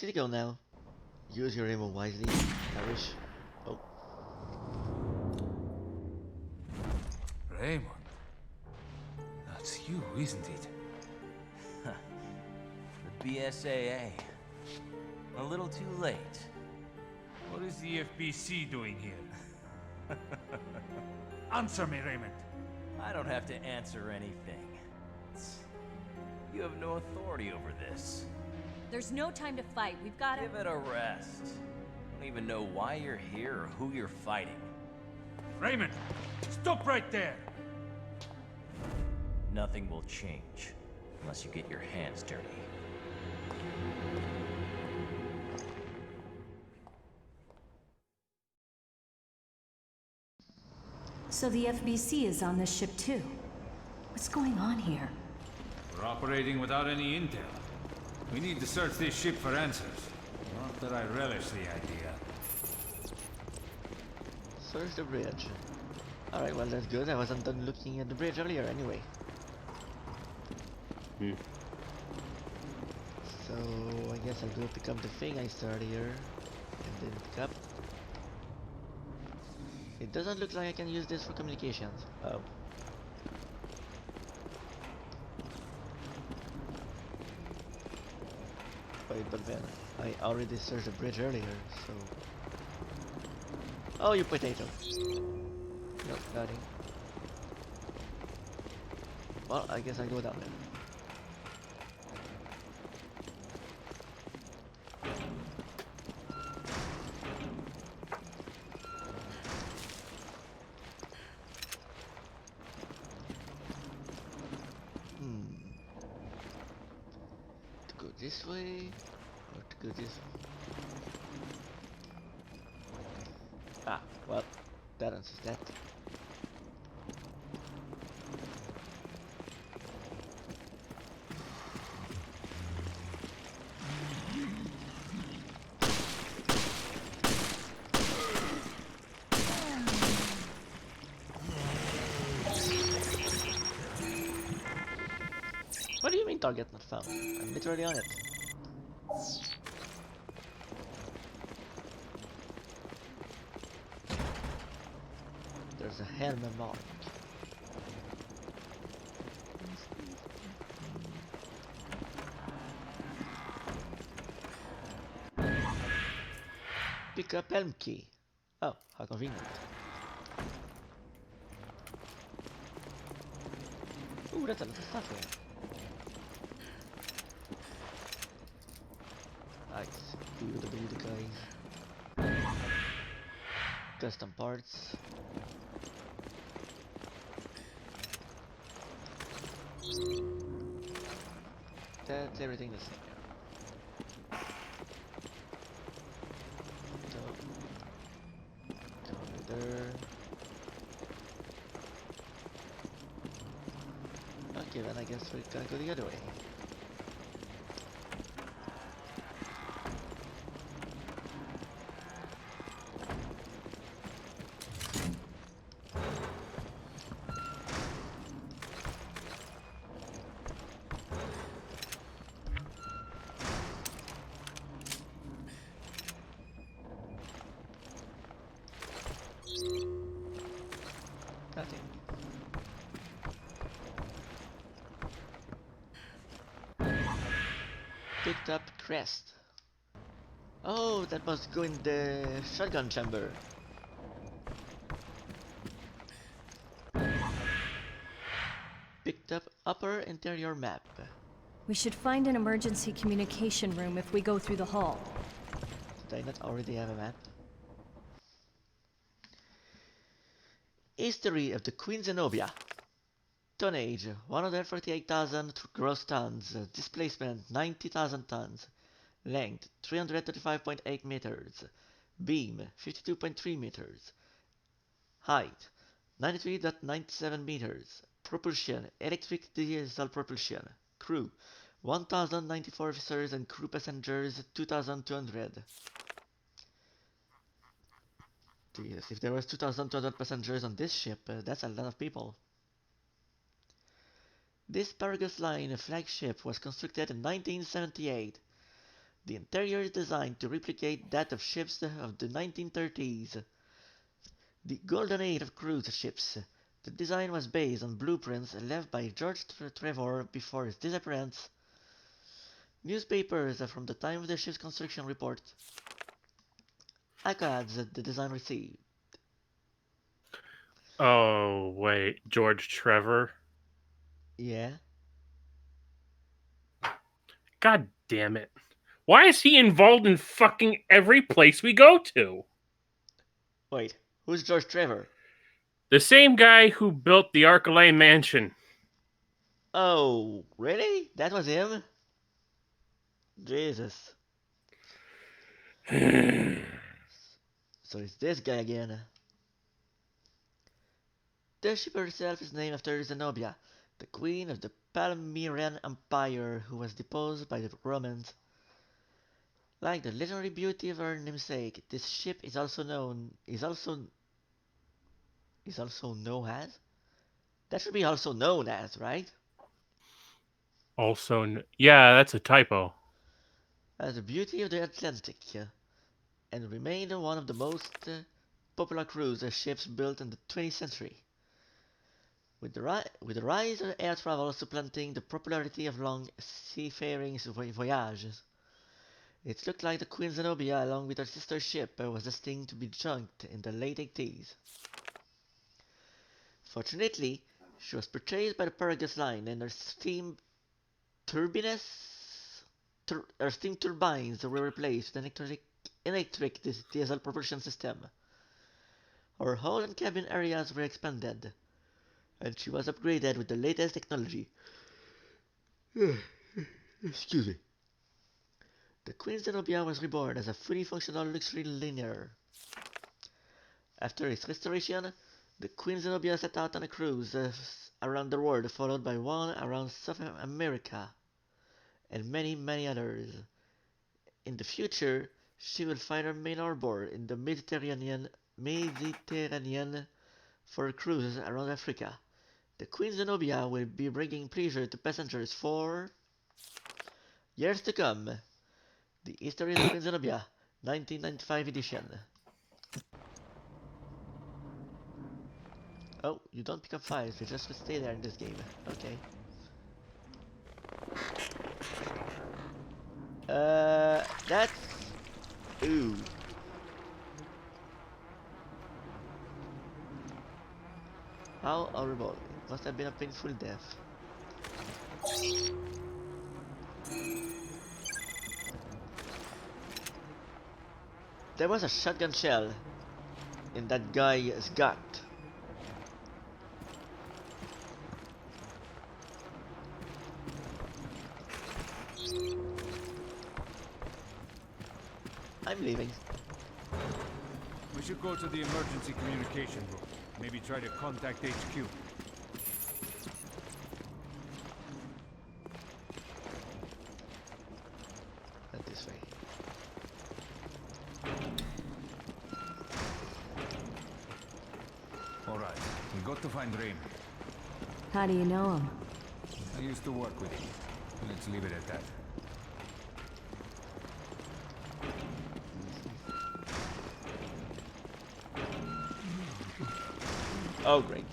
City go now. Use your ammo wisely. I wish. Oh, Raymond, that's you, isn't it? The BSAA. A little too late. What is the FBC doing here? Answer me, Raymond. I don't have to answer anything. You have no authority over this. There's no time to fight. We've got to... Give it a rest. I don't even know why you're here or who you're fighting. Raymond, stop right there! Nothing will change unless you get your hands dirty. So the FBC is on this ship too. What's going on here? We're operating without any intel. We need to search this ship for answers. Not that I relish the idea. search the bridge. Alright, well that's good. I wasn't done looking at the bridge earlier anyway. So I guess I'll go pick up the thing I saw earlier and then pick up. It doesn't look like I can use this for communications. Oh. Wait, but then I already searched the bridge earlier, so... Oh, you potato! Nope, nothing. Well, I guess I'll go down there. To go this way, or to go this way? Ah, well, that answers that. What do you mean target not found? I'm literally on it. There's a helmet mark. Pick up helm key. Oh, how convenient. Ooh, that's a lot of stuff here. Nice. Beautiful guys. Custom parts. That's everything the same here. Down there. Okay, then I guess we gotta go the other way. Nothing. Picked up crest. Oh, that must go in the shotgun chamber. Picked up upper interior map. We should find an emergency communication room if we go through the hall. Did I not already have a map? History of the Queen Zenobia. Tonnage 148,000 gross tons. Displacement 90,000 tons. Length 335.8 meters. Beam 52.3 meters. Height 93.97 meters. Propulsion electric diesel propulsion. Crew 1,094 officers and crew passengers 2,200. Jesus, if there was 2,200 passengers on this ship, that's a lot of people. This Paragus Line flagship was constructed in 1978. The interior is designed to replicate that of ships of the 1930s, the golden age of cruise ships. The design was based on blueprints left by George Trevor before his disappearance. Newspapers from the time of the ship's construction report accolades the design received. Oh, wait. George Trevor? Yeah? God damn it. Why is he involved in fucking every place we go to? Wait, who's George Trevor? The same guy who built the Arcolane mansion. Oh, really? That was him? Jesus. So it's this guy again. The ship herself is named after Zenobia, the queen of the Palmyrean Empire who was deposed by the Romans. Like the legendary beauty of her namesake, this ship is also known as? That should be also known as, right? Also, yeah, that's a typo. As the beauty of the Atlantic, and remained one of the most popular cruise ships built in the 20th century. With the rise of air travel supplanting the popularity of long seafaring voyages, it looked like the Queen Zenobia, along with her sister ship, was destined to be junked in the late 80s. Fortunately, she was purchased by the Paragus line, and her steam turbines were replaced with an electric diesel propulsion system. Her hull and cabin areas were expanded, and she was upgraded with the latest technology. Excuse me. The Queen Zenobia was reborn as a fully functional luxury liner. After its restoration, the Queen Zenobia set out on a cruise around the world, followed by one around South America, and many, many others. In the future, she will find her main harbor in the Mediterranean for cruises around Africa. The Queen Zenobia will be bringing pleasure to passengers for years to come. The History of the Queen Zenobia, 1995 edition. Oh, you don't pick up files, they just stay there in this game. Okay. That's... Ooh. How horrible. It must have been a painful death. There was a shotgun shell in that guy's gut. I'm leaving. We should go to the emergency communication room. Maybe try to contact HQ. Not this way. Alright, we got to find Raymond. How do you know him? I used to work with him. Let's leave it at that. Oh, great.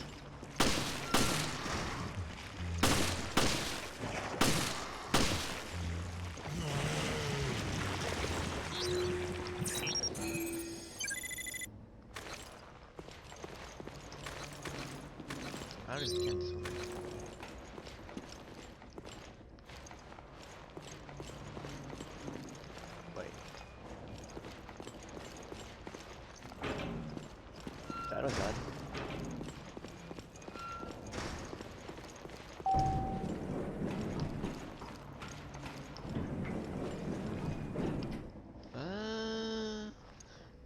How did it cancel? Wait. That was odd.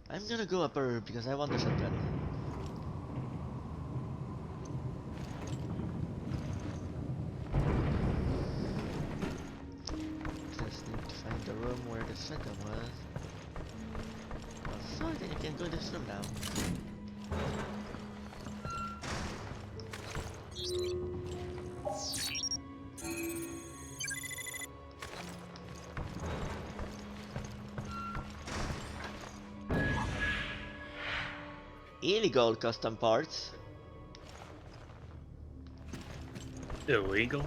I'm gonna go upper because I want the shotgun. Just need to find the room where the shotgun was. So I think I can go this room now. Illegal custom parts. Illegal?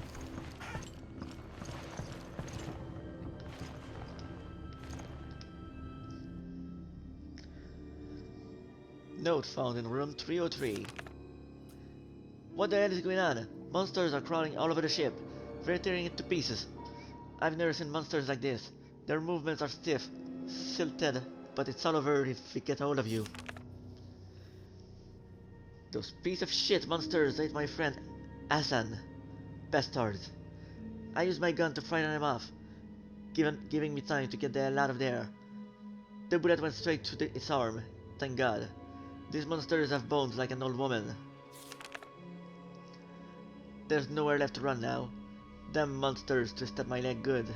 Note found in room 303. What the hell is going on? Monsters are crawling all over the ship. They're tearing it to pieces. I've never seen monsters like this. Their movements are stiff, silted, but it's all over if we get hold of you. Those piece of shit monsters ate my friend Hassan. Bastards. I used my gun to frighten them off, giving me time to get the hell out of there. The bullet went straight to its arm. Thank God. These monsters have bones like an old woman. There's nowhere left to run now. Them monsters twisted my leg good.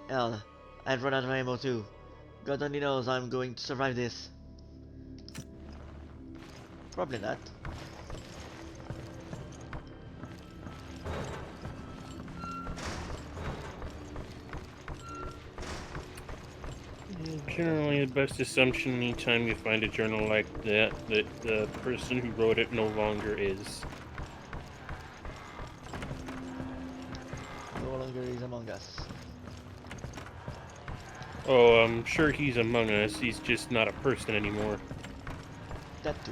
Hell, I've run out of ammo too. God only knows how I'm going to survive this. Probably not. Generally, the best assumption anytime you find a journal like that the person who wrote it no longer is. No longer is among us. Oh, I'm sure he's among us. He's just not a person anymore. That too.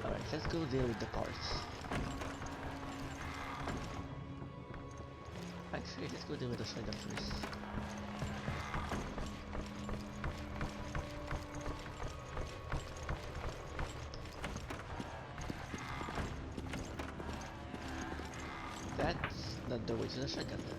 Alright, let's go deal with the parts. Actually, let's go deal with the shotgun first. That's not the way to the shotgun then.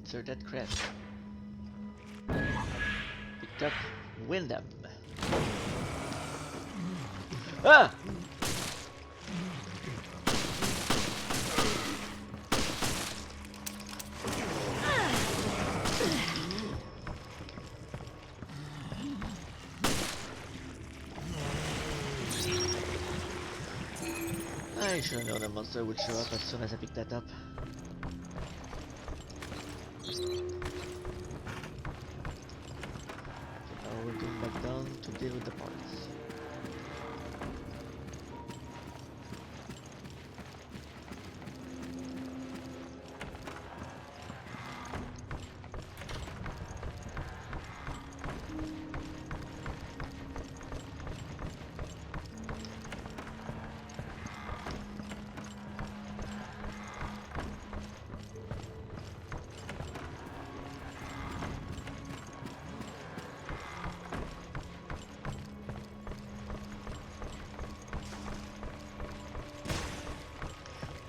Insert that crap. Picked up Wyndham. Ah! I should have known a monster would show up as soon as I picked that up. Now we're going back down to deal with the parts.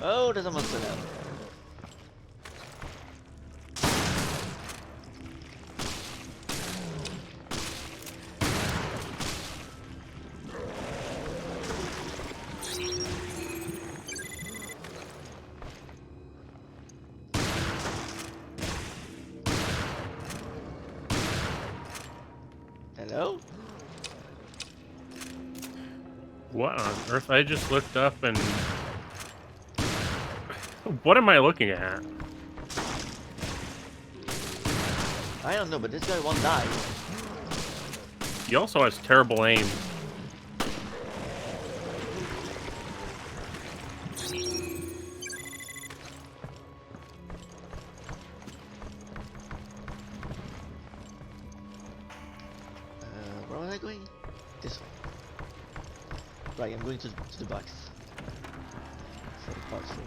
Oh, there's a monster now. Hello? What on earth? I just looked up and... What am I looking at? I don't know, but this guy won't die. He also has terrible aim. Where was I going? This way. Right, I'm going to the box. For the parts room.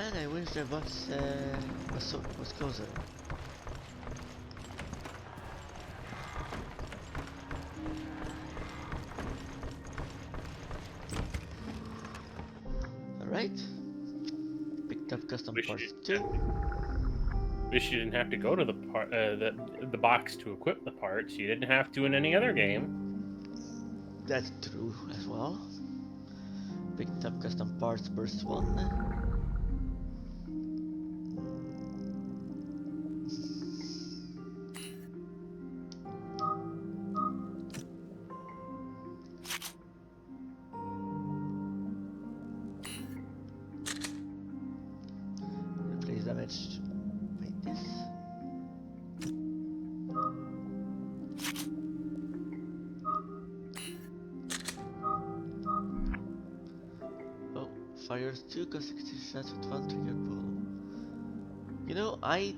And I wish the box was closer. Alright. Picked up custom Wish parts you, too. wish you didn't have to go to the box to equip the parts. You didn't have to in any other game. That's true as well. Picked up custom parts burst 1. Replace damage by this. Oh, fires 2 consecutive shots with 1 trigger pull. You know, I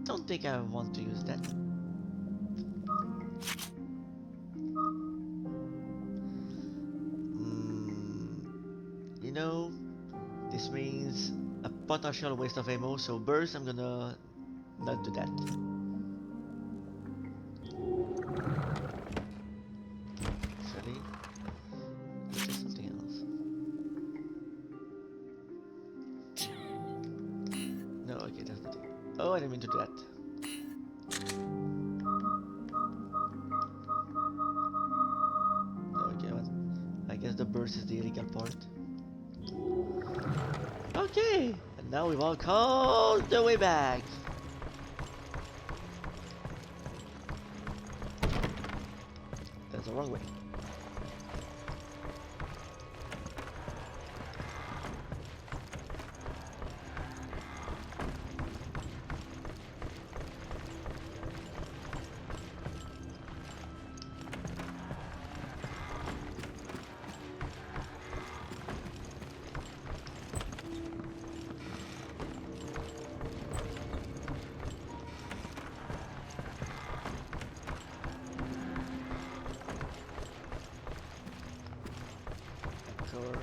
don't think I want to use that. You know, this means a potential waste of ammo, so burst, I'm gonna not do that. Actually, let's do something else. No, okay, that's the thing. Oh, I didn't mean to do that. No, okay, what? I guess the burst is the illegal part. Okay, and now we walk all the way back. That's the wrong way. Of course.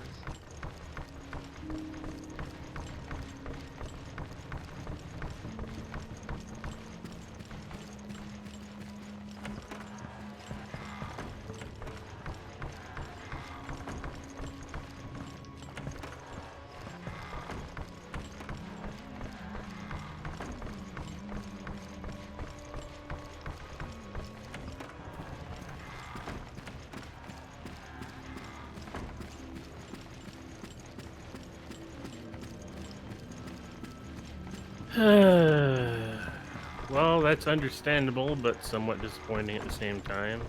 Well, that's understandable, but somewhat disappointing at the same time.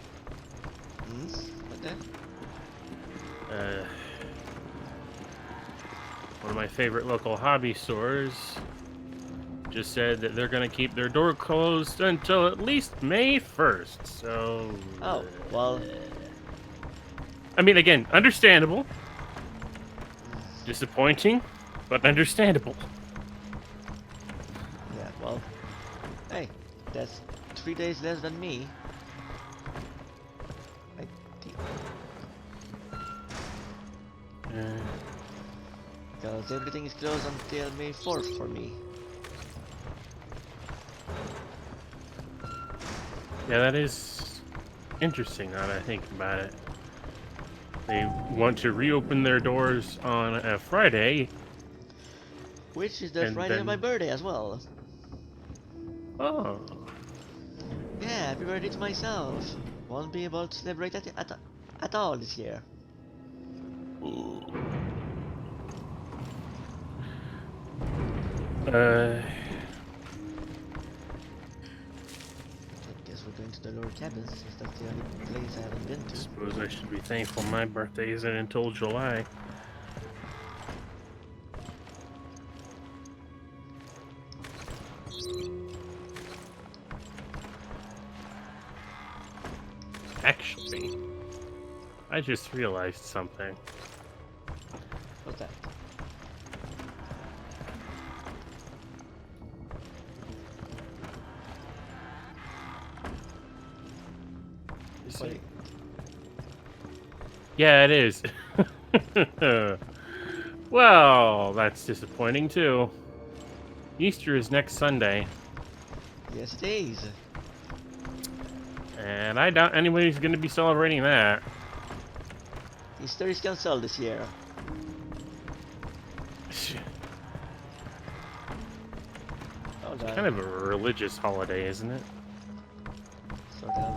What then? One of my favorite local hobby stores just said that they're going to keep their door closed until at least May 1st. So. Oh, well. I mean, again, understandable. Disappointing, but understandable. Yeah, well. Hey, that's 3 days less than me. I think. Because everything is closed until May 4th for me. Yeah, that is interesting now that I think about it. They want to reopen their doors on a Friday. Which is the And Friday of my then- birthday as well. Oh. Yeah, happy birthday to myself. Won't be able to celebrate at all this year. I guess we're going to the lower cabins, since that's the only place I haven't been to. Suppose I should be thankful my birthday isn't until July. Actually, I just realized something. What's that? Is Wait. it? Yeah, it is. Well, that's disappointing too. Easter is next Sunday, Yes, it is. and I doubt anybody's going to be celebrating that. Easter is cancelled this year. Hold on. Kind of a religious holiday, isn't it? Sort of.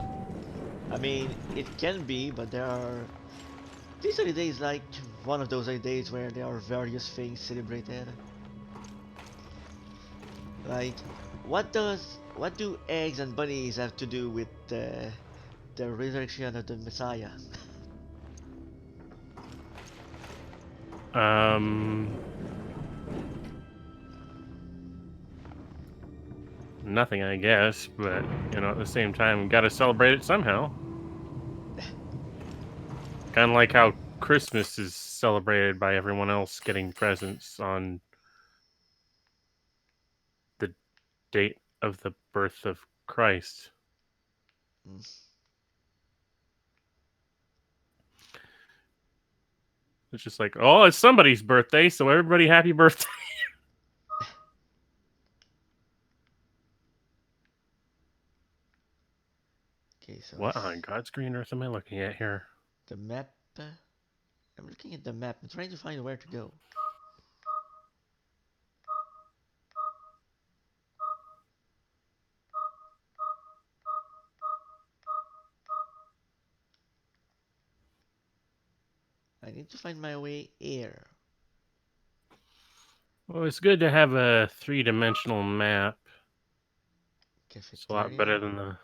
I mean, it can be, but there are. These holidays like one of those holidays where there are various things celebrated. Like, what do eggs and bunnies have to do with the resurrection of the Messiah? Nothing, I guess, but you know, at the same time, we gotta celebrate it somehow. Kind of like how Christmas is celebrated by everyone else getting presents on the date of the birth of Christ. Mm. It's just like, oh, it's somebody's birthday, so everybody happy birthday. Okay, so What on God's green earth am I looking at here? the map. I'm looking at the map. I'm trying to find where to go. I need to find my way here. Well, it's good to have a three-dimensional map. It's a lot better Cafeteria. than the...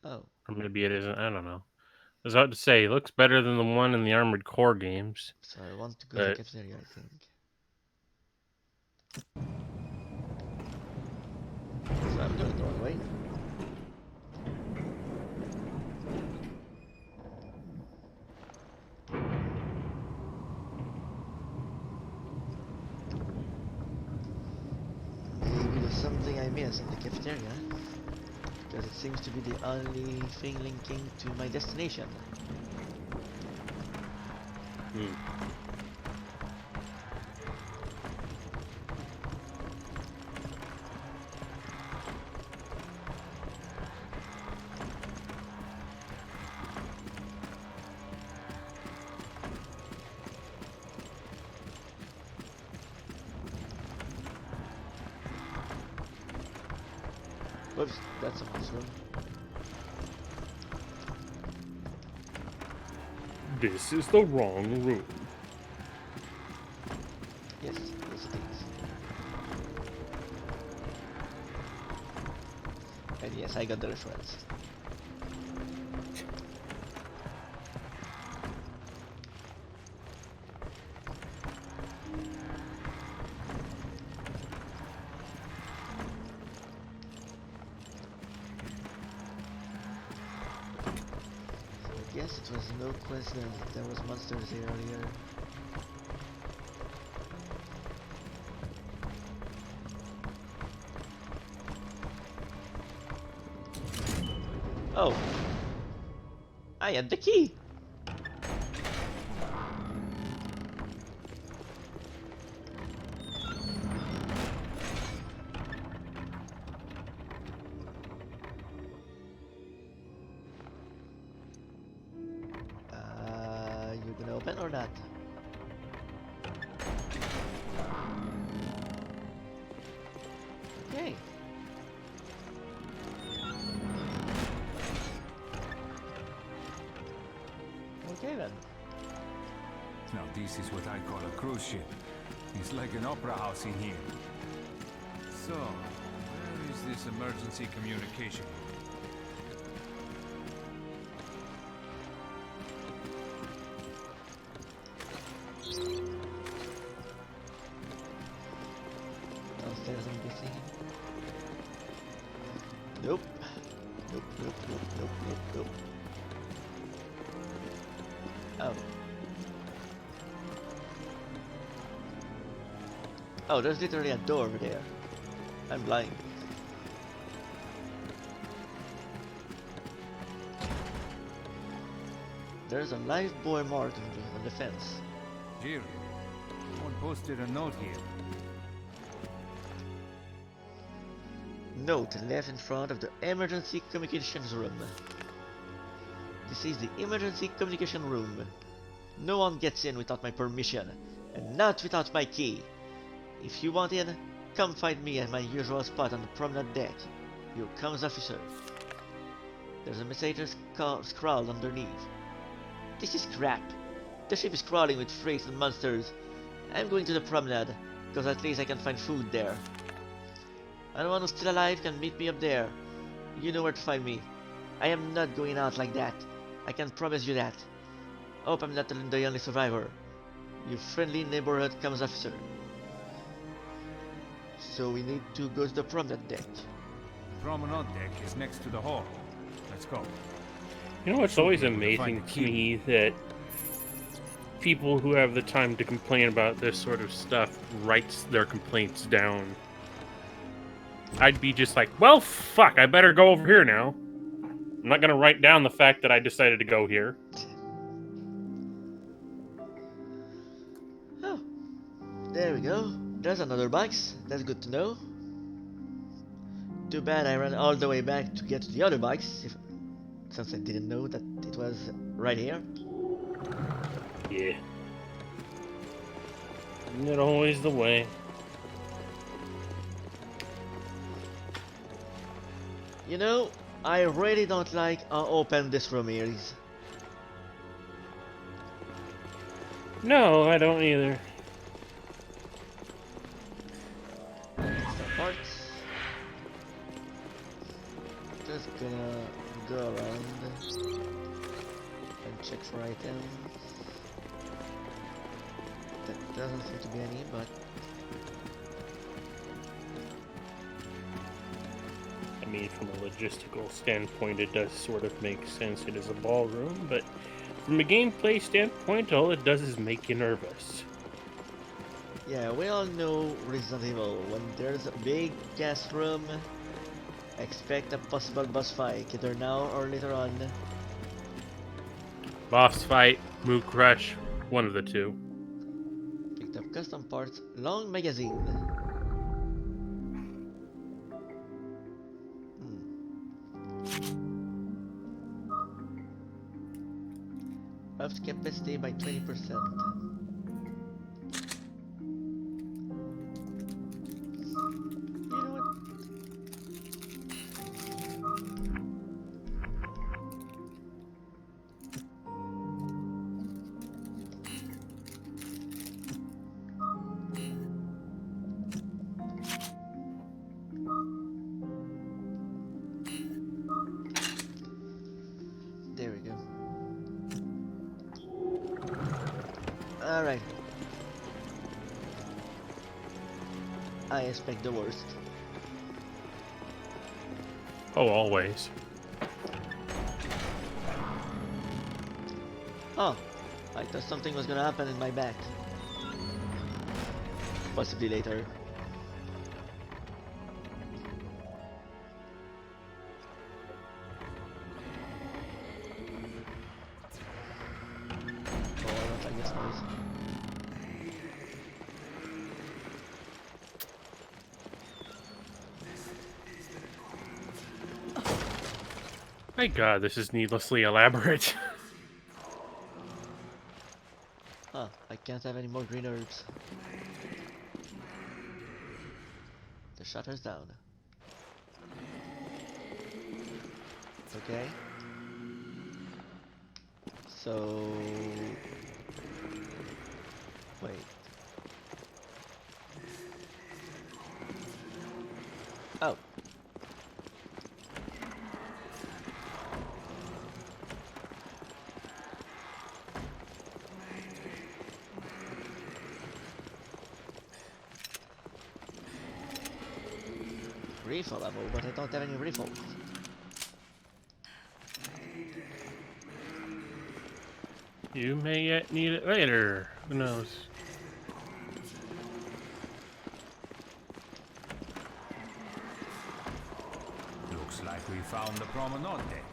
Oh, Or maybe it isn't, I don't know. I was about to say, it looks better than the one in the Armored Core games. so I want to go to the But cafeteria, I think. So I'm going the wrong way. Maybe there's something I missed in the cafeteria, because it seems to be the only thing linking to my destination. Whoops, that's someone's room. this is the wrong room. Yes, yes it is. And yes, I got the reference. I guess it was no coincidence that there was monsters here earlier. Oh! I had the key! You gonna open or not? Okay. Okay then. Now this is what I call a cruise ship. It's like an opera house in here. So, where is this emergency communication? Downstairs I'm guessing. Nope. Nope, nope, nope, nope, nope, nope. Oh. Oh, there's literally a door over there. I'm blind. There's a live boy mark on the fence. Jill, someone posted a note here. Note left in front of the emergency communications room. This is the emergency communication room. No one gets in without my permission, and not without my key. If you want in, come find me at my usual spot on the promenade deck. Your comms officer. There's a message scrawled underneath. This is crap. The ship is crawling with freaks and monsters. I'm going to the promenade, because at least I can find food there. Anyone who's still alive can meet me up there. You know where to find me. I am not going out like that. I can promise you that. Hope I'm not the only survivor. Your friendly neighborhood comms officer. So we need to go to the promenade deck. The promenade deck is next to the hall. Let's go. You know what's always Should be able to amazing find the to key. me that people who have the time to complain about this sort of stuff writes their complaints down. I'd be just like, well, fuck, I better go over here now. I'm not gonna write down the fact that I decided to go here. Oh, there we go. There's another box. That's good to know. Too bad I ran all the way back to get to the other box, since I didn't know that it was right here. Yeah. Isn't it always the way? You know, I really don't like how open this room is. No, I don't either. Parts. Just gonna go around and check for items. That doesn't seem to be any, but I mean, from a logistical standpoint, it does sort of make sense. It is a ballroom, but from a gameplay standpoint, all it does is make you nervous. yeah, we all know Resident Evil. When there's a big gas room, expect a possible boss fight, either now or later on. Boss fight, move crush, one of the two. Picked up custom parts, long magazine. Ups capacity by 20%. You know what? There we go. Alright. I expect the worst. Oh, always. Oh, I thought something was gonna happen in my back. Possibly later. Oh, I don't like this noise. My god, this is needlessly elaborate. Huh, I can't have any more green herbs. The shutter's down. Okay. So... Wait. Oh. Refill ammo, but I don't have any refills. You may yet need it later. Who knows? Looks like we found the promenade deck.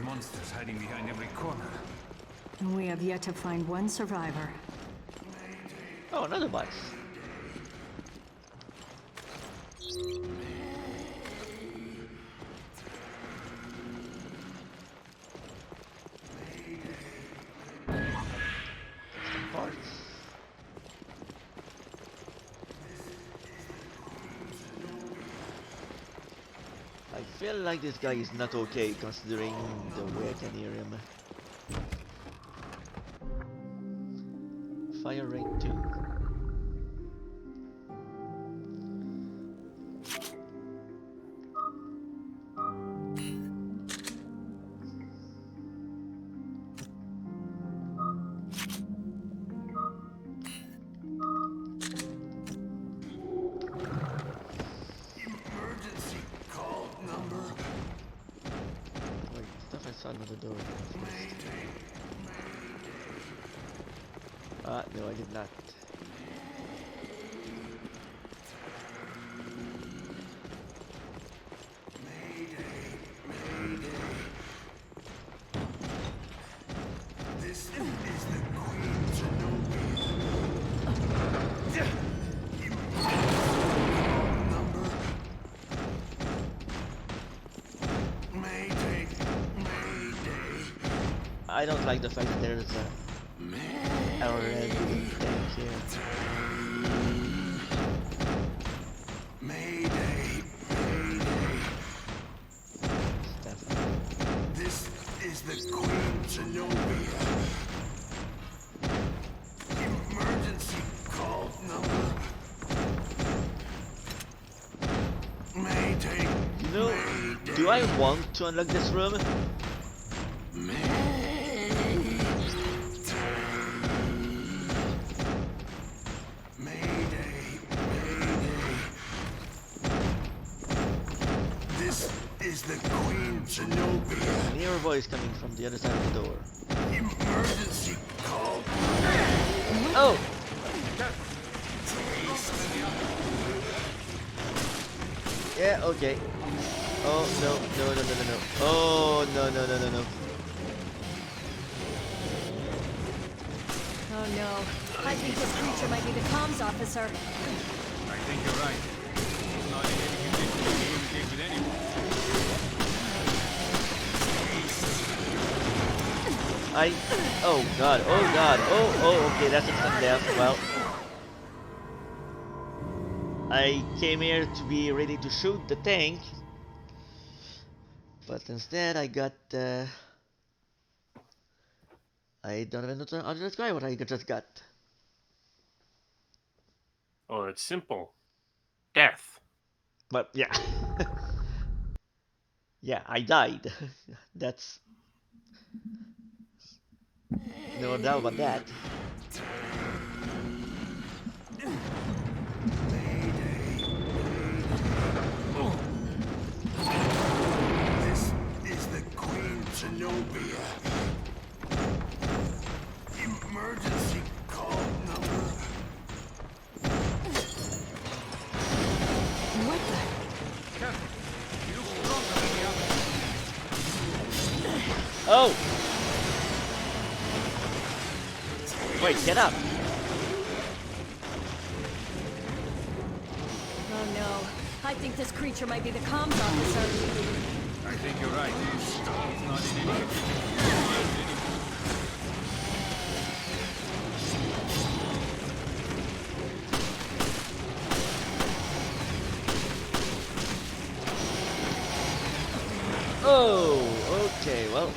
monsters hiding behind every corner. And we have yet to find one survivor. Oh, another box. Some parts. I feel like this guy is not okay considering the way I can hear him. Fire rate 2. Emergency call number. Wait, I thought I saw another door. No, I did not. This is the Queen Zenobia. Number. Mayday. Mayday. I don't like the fact that there's a arrowhead tank here. Mayday. Mayday. Stuff. This is the Queen Zenobia. Emergency call number. Mayday. You know, do I want to unlock this room? Mayday. Mayday. This is the Queen Zenobia. I hear a voice coming from the other side of the door. Emergency call. Oh! Yeah, okay. Oh, no, no, no, no, no, no. Oh, no, no, no, no, no. Oh no. I think this creature might be the comms officer. I think you're right. He's not in any condition to communicate with anyone. Oh god, okay, that's instant death. Well, I came here to be ready to shoot the tank, but instead I got, I don't even know how to describe what I just got. Oh, it's simple. Death. But yeah. Yeah, I died. That's no doubt about that. This is the Queen Zenobia. Emergency call number. What the? Captain, you look stronger than the others. Oh! Wait, get up! Oh no. I think this creature might be the comms officer. I think you're right. He's not in any condition to communicate with anyone. Oh, okay, well.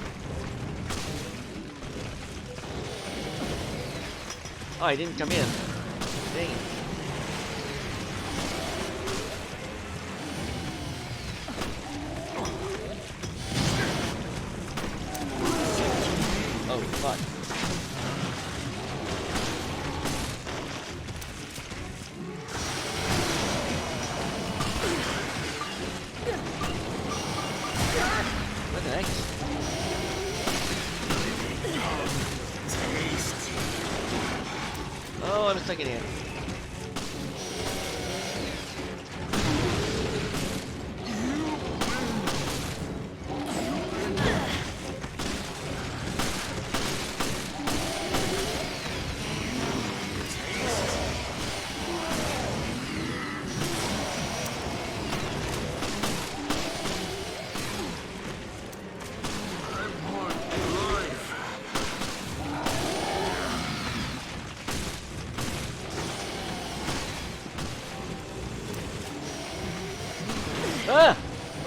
Oh, I didn't come in. Dang it. Oh, fuck. What the heck? Oh, I'm stuck in here.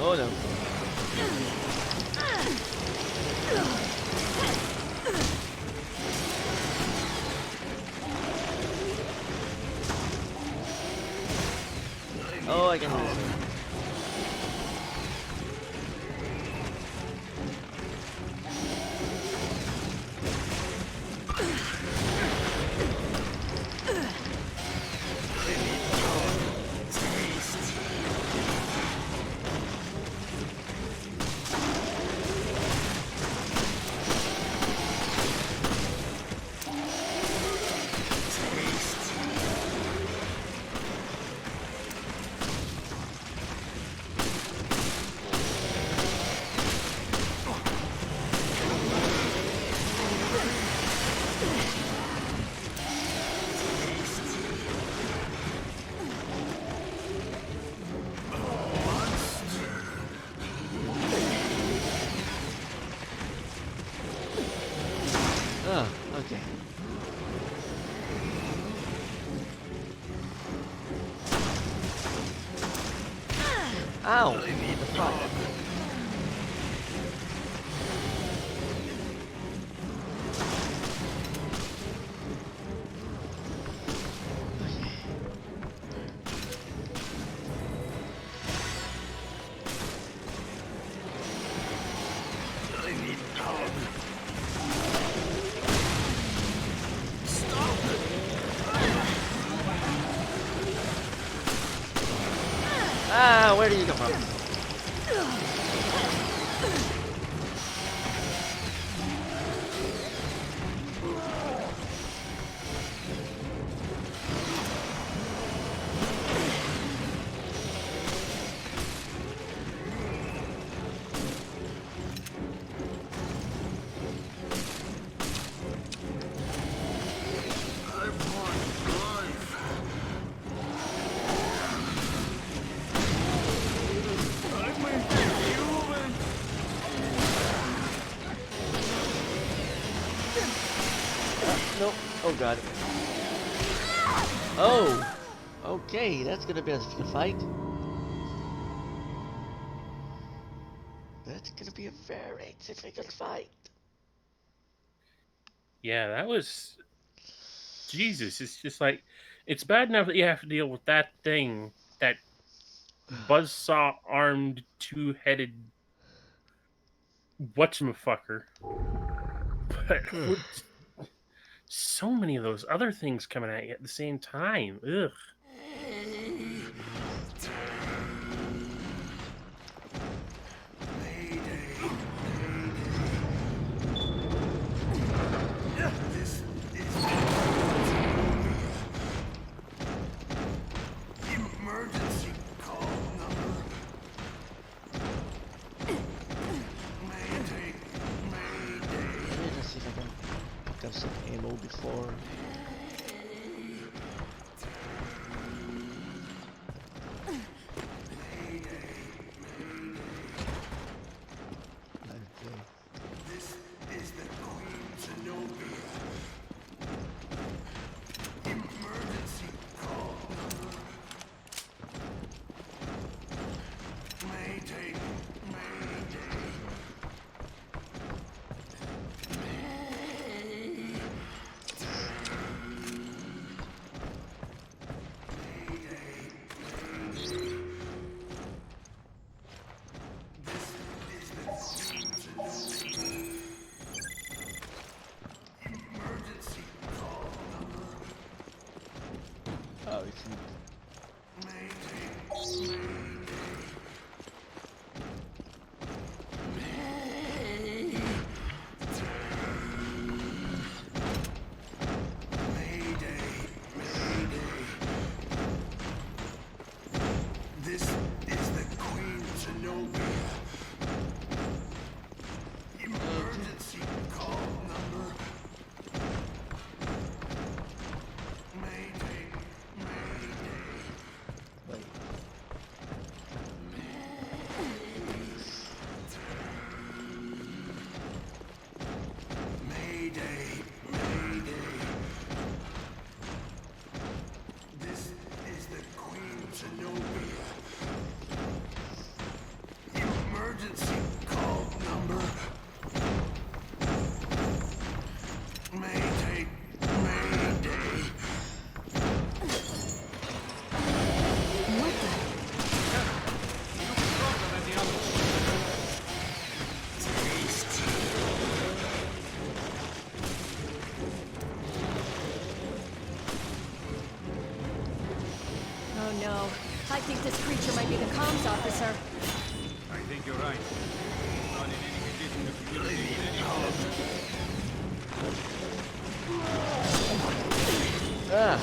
Oh no. Oh, I can do this. Oh, okay. Ow! The fuck? Ah, where did you come from? Nope. Oh god. Oh! Okay, that's gonna be a fight. That's gonna be a very difficult fight. Yeah, that was Jesus. It's just like it's bad enough that you have to deal with that thing, that buzzsaw armed, two-headed whatchamafucker. But with so many of those other things coming at you at the same time. Ugh. Emergency call number. Mayday. Let me just see if I can pick up some ammo before. Okay. This is the Queen Zenobia. Emergency call number. Mayday. sir. I think you're right. Not in any condition to communicate with anyone. Ah!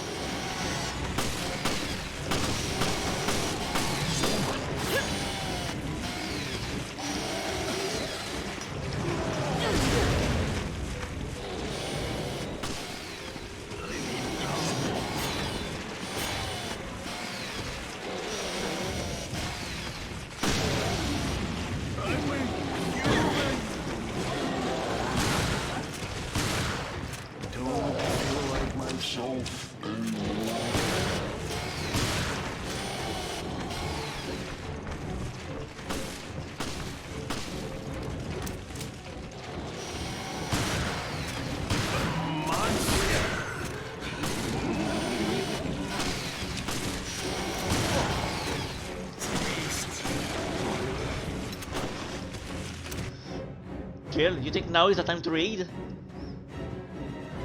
Jill, you think now is the time to read?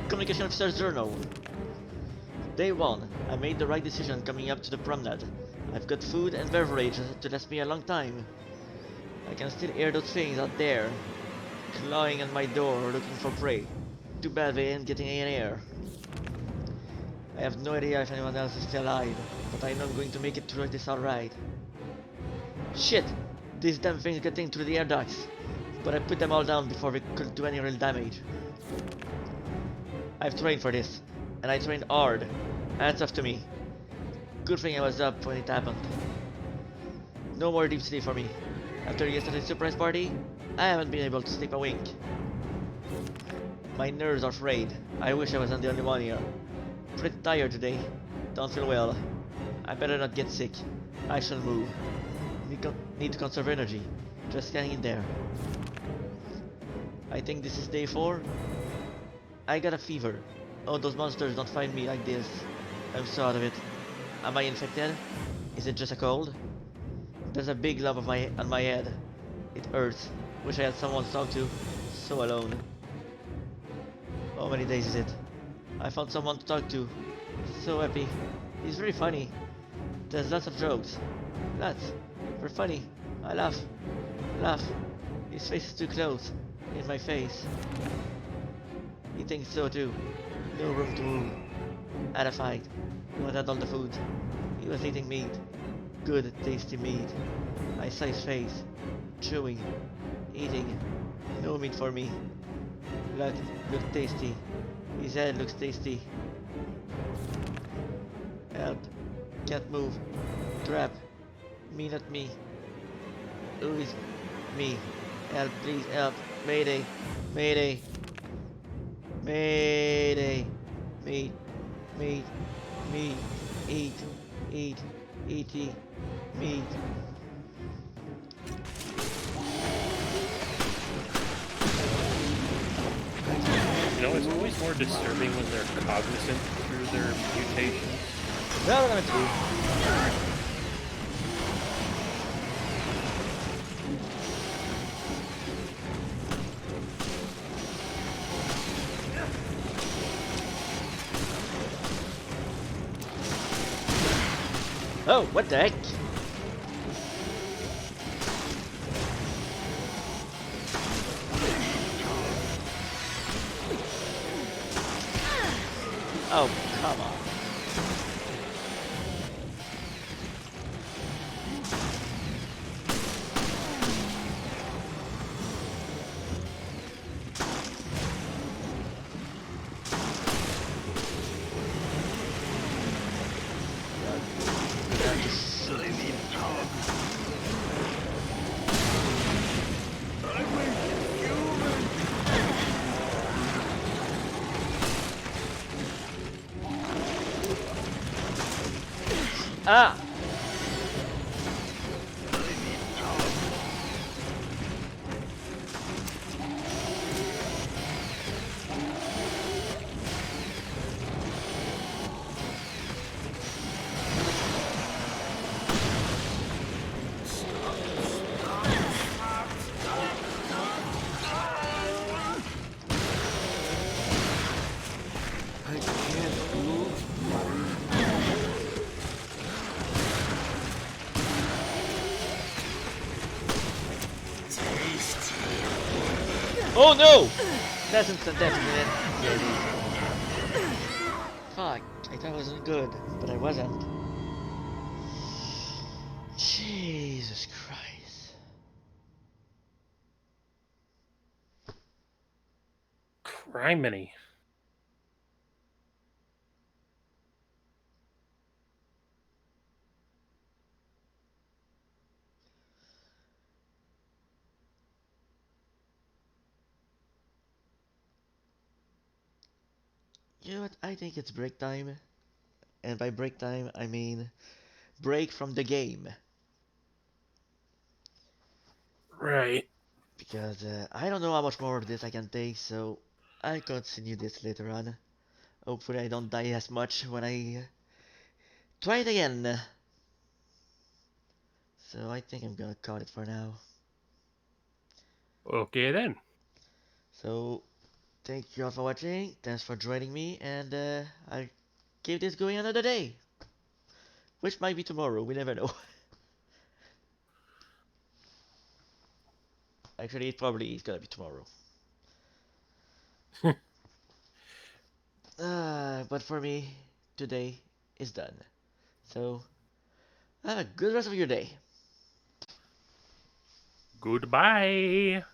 Communication Officer's Journal. Day 1. I made the right decision coming up to the promenade. I've got food and beverage to last me a long time. I can still hear those things out there, clawing on my door looking for prey. Too bad they ain't getting any air. I have no idea if anyone else is still alive, but I know I'm going to make it through this alright. Shit! These damn things getting through the air ducts. But I put them all down before they could do any real damage. I've trained for this, and I trained hard. Hats off to me. Good thing I was up when it happened. No more deep sleep for me. After yesterday's surprise party, I haven't been able to sleep a wink. My nerves are frayed. I wish I wasn't the only one here. Pretty tired today. Don't feel well. I better not get sick. I shall move. Need to conserve energy. Just hang in there. I think this is day 4. I got a fever. Oh, those monsters don't find me like this. I'm so out of it. Am I infected? Is it just a cold? There's a big lump on my head. It hurts. Wish I had someone to talk to. So alone. How many days is it? I found someone to talk to. So happy. He's very funny. There's lots of jokes. Lots. They're funny. I laugh. Laugh. His face is too close. In my face. He thinks so too. No room to move. Had a fight. He wanted all the food. He was eating meat. Good, tasty meat. I saw his face. Chewing. Eating. No meat for me. Look tasty. His head looks tasty. Help. Can't move. Trap. Me, not me. Who is me? Help, please help. Mayday. Mayday. Mayday. Meat. Meat. Meat. Eat. Eat. E.T. Meat. You know, it's always more disturbing when they're cognizant through their mutations. Now we're gonna do. Oh, what the heck? Oh, come on. Ah! Oh no! That's instant death, isn't it? Yeah, it is. Fuck, I thought I wasn't good, but I wasn't. Jesus Christ. Criminy. You know what? I think it's break time. And by break time, I mean break from the game. Right. Because I don't know how much more of this I can take, so I'll continue this later on. Hopefully I don't die as much when I try it again. So I think I'm gonna cut it for now. Okay then. So thank you all for watching, thanks for joining me, and I'll keep this going another day. Which might be tomorrow, we never know. Actually, it probably is gonna be tomorrow. But for me, today is done. So, have a good rest of your day. Goodbye.